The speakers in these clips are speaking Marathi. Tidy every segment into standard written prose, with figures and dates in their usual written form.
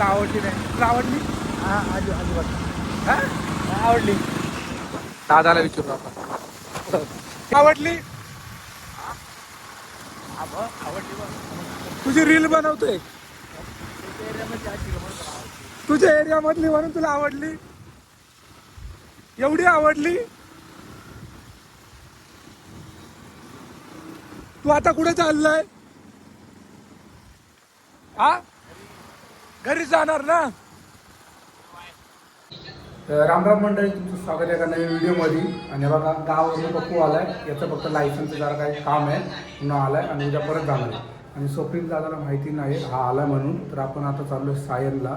आवडली नाही तुला आवडली? हा अजिबात हा आवडली. दादाला विचारू आपण. आवडली? आवडली तुझी रील बनवतोय तुझ्या एरिया मधली म्हणून तुला आवडली? एवढी आवडली? तू आता कुठे चाललाय? हा घरी जाणार ना? राम राम मंडळी, तुमचं स्वागत आहे एका नवीन व्हिडिओमध्ये. आणि बघा गावावरून पप्पू आलाय, याचं फक्त लायसन्सचं जरा काही काम आहे म्हणून आलाय आणि उद्या परत जाणार आहे. आणि स्वप्नील दादाला माहिती नाही हा आला म्हणून, तर आपण आता चाललो आहे सायनला.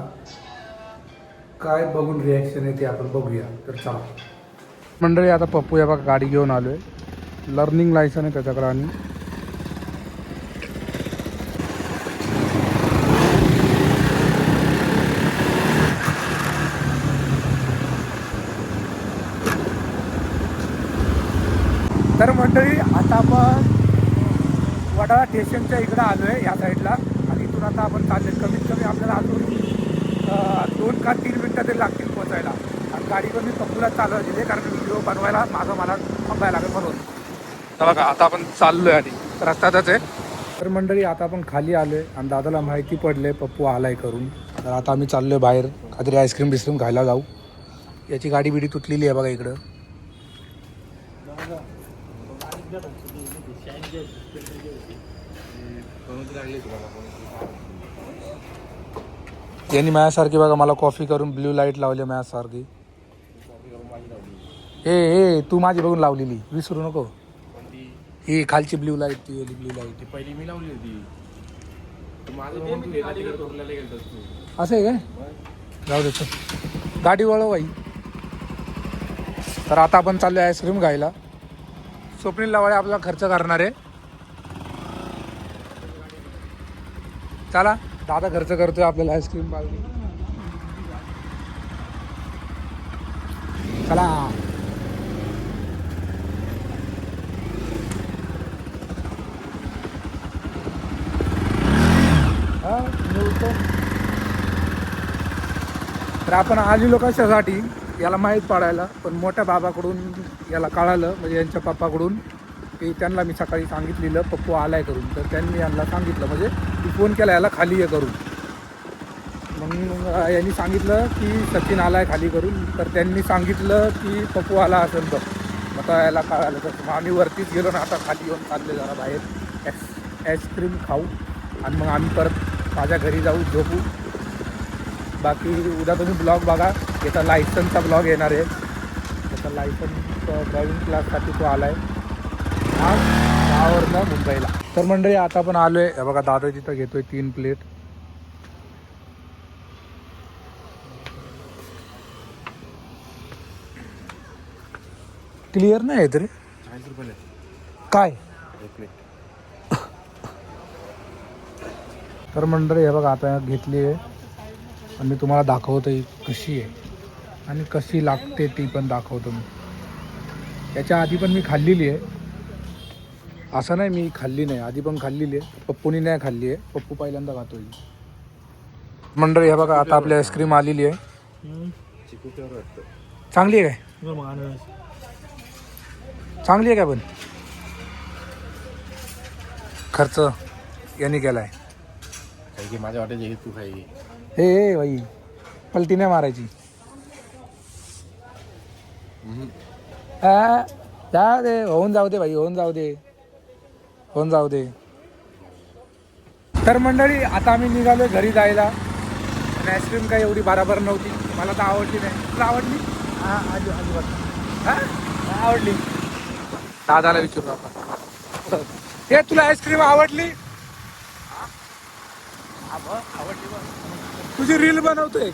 काय बघून रिॲक्शन आहे ते आपण बघूया. तर चला मंडळी, आता पप्पू या बघा गाडी घेऊन आलो आहे. लर्निंग लायसन आहे त्याच्याकडे. आणि तर मंडळी, आता आपण वडाळा स्टेशनच्या इकडं आलो आहे या साईडला. आणि इथून आता आपण चालले, कमीत कमी आपल्याला अजून 2 का 3 मिनटं तरी लागतील पोचायला. आणि गाडी पण मी पप्पूला चालवायला दिली, कारण व्हिडिओ बनवायला मला थांबायला लागेल म्हणून. तर बघा आता आपण चाललो आहे आणि रस्त्यातच आहे. तर मंडळी, आता आपण खाली आलो आहे आणि दादाला माहिती पडले पप्पू आलाय करून. तर आता आम्ही चाललो आहे बाहेर, काहीतरी आईस्क्रीम बिस्क्रीम खायला जाऊ. याची गाडी बिडी तुटलेली आहे बघा इकडं. यांनी माझ्यासारखी बघा मला कॉफी करून ब्ल्यू लाईट लावली माझ्यासारखी. ए तू माझी बघून लावलेली विसरू नको. ही खालची ब्ल्यू लाईट, ती ब्ल्यू लाईट पहिली मी लावली होती. असं आहे काय? जाऊ देतो, गाडी वळव बाई. तर आता आपण चाललो आईस्क्रीम खायला. स्वप्नील लावाळे आपला खर्च करणार आहे. चला, दादा खर्च करतोय आपल्याला आईस्क्रीम पाहिजे. चला तर आपण आलेलो कशासाठी याला माहीत पाडायला. पण मोठ्या बाबाकडून याला कळालं, म्हणजे यांच्या पप्पाकडून, की त्यांना मी सकाळी सांगितलेलं पप्पू आलाय करून. तर त्यांनी यांना सांगितलं, म्हणजे मी फोन केला याला खाली ये करून. मग यांनी सांगितलं की सचिन आलाय खाली करून. तर त्यांनी सांगितलं की पप्पू आला असेल बघ. मग याला कळालं. तर मग आम्ही वरतीच गेलो ना, आता खाली येऊन चालले जरा बाहेर आईस्क्रीम खाऊ आणि मग आम्ही परत माझ्या घरी जाऊ, झोपू. बाकी उद्या तुम्ही ब्लॉग बघा, याचा लायसन्सचा ब्लॉग येणार आहे. त्याचा लायसन्स ड्रायव्हिंग क्लाससाठी तो आला आहे आज गावावरनं मुंबईला. तर मंडळी, आता आपण आलो आहे बघा, दादा तिथं घेतोय 3 प्लेट. क्लिअर नाही आहे तरी 40 रुपये काय. एक प्लेट. तर मंडळी हे बघा आता घेतली आहे आणि मी तुम्हाला दाखवतो ही कशी आहे आणि कशी लागते ती पण दाखवतो मी. याच्या आधी पण मी खाल्लेली आहे, असं नाही मी खाल्ली नाही, आधी पण खाल्लेली आहे. पप्पूनी नाही खाल्ली आहे, पप्पू पहिल्यांदा खातो ही. मंडळी हे बघा आता आपली आईस्क्रीम आलेली आहे. चांगली आहे काय? चांगली आहे काय? पण खर्च यांनी केला आहे. काही की माझ्या वाटेल तू खाई. हे भाई पलटी नाही मारायची. जाऊ दे, होऊन जाऊ दे भाई, होऊन जाऊ दे, होऊन जाऊ दे. तर मंडळी, आता आम्ही निघालो घरी जायला. आणि आईस्क्रीम काही एवढी बराबर नव्हती, मला तर आवडली नाही. तुला आवडली? हा अजिबात हा आवडली. दादाला विचारू आपण. हे तुला आईस्क्रीम आवडली? तुझी रील बनवतोय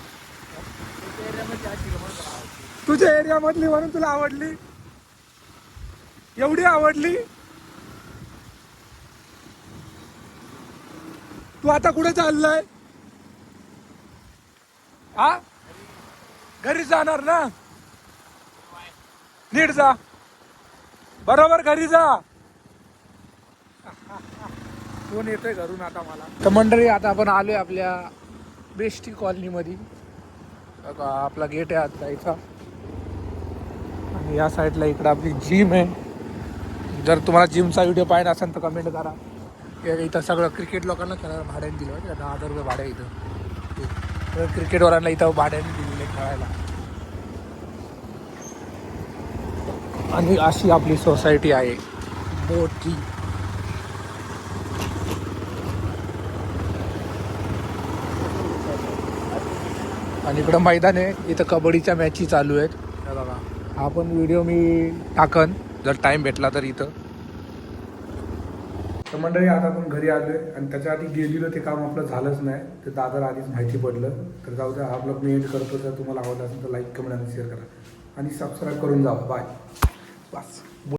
तुझ्या एरिया मधली म्हणून तुला आवडली? एवढी आवडली? तू आता कुठे चाललाय? हा घरी जाणार ना? नीट जा, बरोबर घरी जा. फोन येतोय घरून आता मला. तर मंडळी, आता आपण आलोय आपल्या बेस्टी कॉलनीमध्ये बघा, आपला गेट आहे आत जायचा. आणि या साईडला इकडं आपली जिम आहे. जर तुम्हाला जिमचा व्हिडिओ पाहिजे असेल तर कमेंट करा. इथं सगळं क्रिकेट लोकांना खेळायला भाड्याने दिलं आहे. 10,000 रुपये भाडं आहे इथं. क्रिकेटवाल्यांना इथं भाड्याने दिलेलं आहे खेळायला. आणि अशी आपली सोसायटी आहे मोठी. आणि इकडं मैदान आहे. इथं कबड्डीच्या मॅची चालू आहेत. हे बघा, हा पण व्हिडिओ मी टाकन जर टाईम भेटला तर इथं. तर मंडळी आता आपण घरी आलोय आणि त्याच्या आधी गेलेलं ते काम आपलं झालंच नाही. ते दादाला आधीच माहिती पडलं. तर जाऊ द्या, हा ब्लॉग मी एंड करतो. जर तुम्हाला आवडला असेल तर लाईक कमेंट आणि शेअर करा आणि सबस्क्राईब करून जा. बाय. बस.